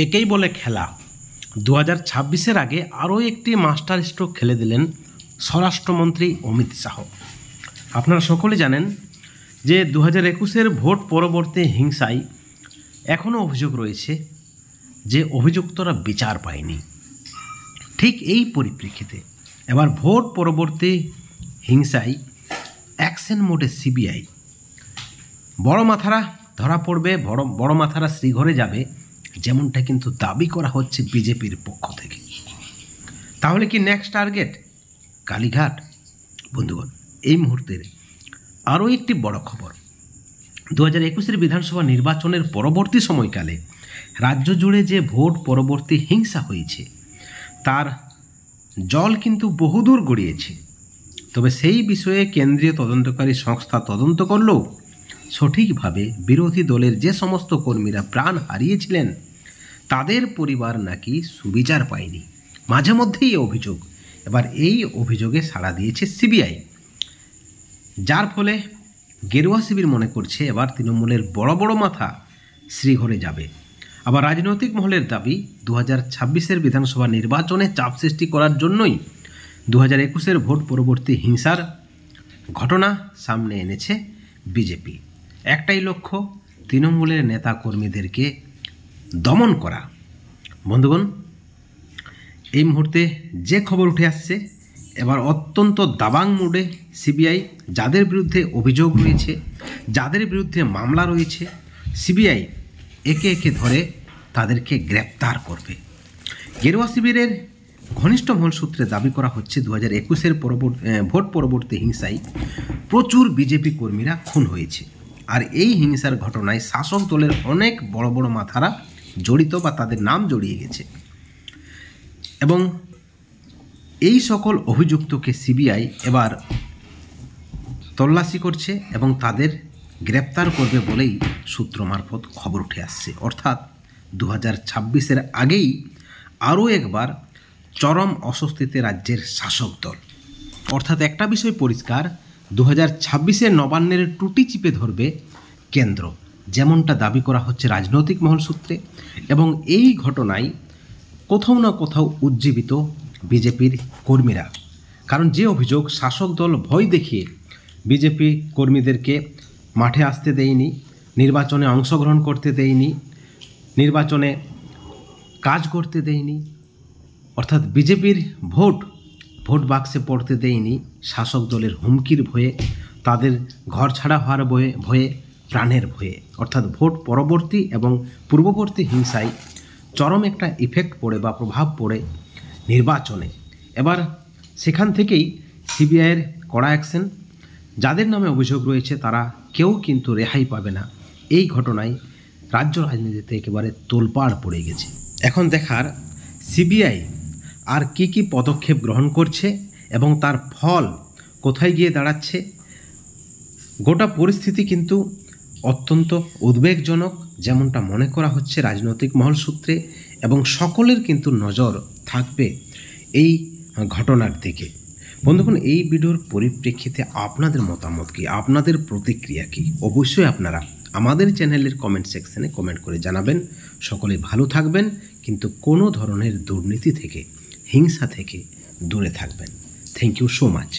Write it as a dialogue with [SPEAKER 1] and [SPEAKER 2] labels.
[SPEAKER 1] একেই বলে খেলা। 2026-এর আগে আরও একটি মাস্টার স্ট্রোক খেলে দিলেন স্বরাষ্ট্রমন্ত্রী অমিত শাহ। আপনারা সকলে জানেন যে 2021-এর ভোট পরবর্তী হিংসায় এখনও অভিযোগ রয়েছে যে অভিযুক্তরা বিচার পায়নি। ঠিক এই পরিপ্রেক্ষিতে এবার ভোট পরবর্তী হিংসায় অ্যাকশন মোডে সিবিআই। বড় মাথারা ধরা পড়বে, বড় মাথারা শ্রীঘরে যাবে, যেমনটা কিন্তু দাবি করা হচ্ছে বিজেপির পক্ষ থেকে। তাহলে কি নেক্সট টার্গেট কালীঘাট? বন্ধুগণ, এই মুহূর্তের আরও একটি বড় খবর, 2021-এর বিধানসভা নির্বাচনের পরবর্তী সময়কালে রাজ্য জুড়ে যে ভোট পরবর্তী হিংসা হয়েছে তার জল কিন্তু বহুদূর গড়িয়েছে। তবে সেই বিষয়ে কেন্দ্রীয় তদন্তকারী সংস্থা তদন্ত করলেও সঠিকভাবে বিরোধী দলের যে সমস্ত কর্মীরা প্রাণ হারিয়েছিলেন তাদের পরিবার নাকি সুবিচার পায়নি। মাঝে মধ্যেই অভিযোগ, এবার এই অভিযোগে সাড়া দিয়েছে সিবিআই, যার ফলে গেরুয়া শিবির মনে করছে এবার তৃণমূলের বড় বড় মাথা শ্রীঘরে যাবে। আবার রাজনৈতিক মহলের দাবি 2026-এর বিধানসভা নির্বাচনে চাপ সৃষ্টি করার জন্যই 2021-এর ভোট পরবর্তী হিংসার ঘটনা সামনে এনেছে বিজেপি। একটাই লক্ষ্য, তৃণমূলের নেতা কর্মীদেরকে দমন করা। বন্ধুগণ, এই মুহূর্তে যে খবর উঠে আসছে, এবার অত্যন্ত দাবাং মোডে সিবিআই যাদের বিরুদ্ধে অভিযোগ রয়েছে, যাদের বিরুদ্ধে মামলা রয়েছে, সিবিআই একে একে ধরে তাদেরকে গ্রেপ্তার করবে। গেরুয়া শিবিরের ঘনিষ্ঠ মহল সূত্রে দাবি করা হচ্ছে 2021-এর ভোট পরবর্তী হিংসায় প্রচুর বিজেপি কর্মীরা খুন হয়েছে। আর এই হিংসার ঘটনায় শাসক দলের অনেক বড় বড় মাথারা জড়িত বা তাদের নাম জড়িয়ে গেছে, এবং এই সকল অভিযুক্তকে সিবিআই এবার তল্লাশি করছে এবং তাদের গ্রেপ্তার করবে বলেই সূত্র মারফত খবর উঠে আসছে। অর্থাৎ 2026-এর আগেই আরও একবার চরম অস্বস্তিতে রাজ্যের শাসক দল। অর্থাৎ একটা বিষয় পরিষ্কার, 2026-এর নবান্নের টুটি চিপে ধরবে কেন্দ্র, যেমনটা দাবি করা হচ্ছে রাজনৈতিক মহল সূত্রে। এবং এই ঘটনায় কোথাও না কোথাও উজ্জীবিত বিজেপির কর্মীরা, কারণ যে অভিযোগ শাসক দল ভয় দেখিয়ে বিজেপি কর্মীদেরকে মাঠে আসতে দেয়নি, নির্বাচনে অংশগ্রহণ করতে দেয়নি, নির্বাচনে কাজ করতে দেয়নি, অর্থাৎ বিজেপির ভোট বাক্সে পড়তে দেয়নি শাসক দলের হুমকির ভয়ে, তাদের ঘর ছাড়া হওয়ার ভয়ে, প্রাণের ভয়ে। অর্থাৎ ভোট পরবর্তী এবং পূর্ববর্তী হিংসায় চরম একটা ইফেক্ট পড়ে বা প্রভাব পড়ে নির্বাচনে। এবার সেখান থেকেই সিবিআইয়ের কড়া অ্যাকশন। যাদের নামে অভিযোগ রয়েছে তারা কেউ কিন্তু রেহাই পাবে না। এই ঘটনায় রাজ্য রাজনীতিতে একেবারে তোলপাড় পড়ে গেছে। এখন দেখার সিবিআই আর কি পদক্ষেপ গ্রহণ করছে এবং তার ফল কোথায় গিয়ে দাঁড়াচ্ছে। গোটা পরিস্থিতি কিন্তু অত্যন্ত উদ্বেগজনক, যেমনটা মনে করা হচ্ছে রাজনৈতিক মহল সূত্রে, এবং সকলের কিন্তু নজর থাকবে এই ঘটনার দিকে। বন্ধুগণ, এই ভিডিওর পরিপ্রেক্ষিতে আপনাদের মতামত কী, আপনাদের প্রতিক্রিয়া কী, অবশ্যই আপনারা আমাদের চ্যানেলের কমেন্ট সেকশনে কমেন্ট করে জানাবেন। সকলে ভালো থাকবেন, কিন্তু কোনো ধরনের দুর্নীতি থেকে, হিংসা থেকে দূরে থাকবেন। Thank you so much.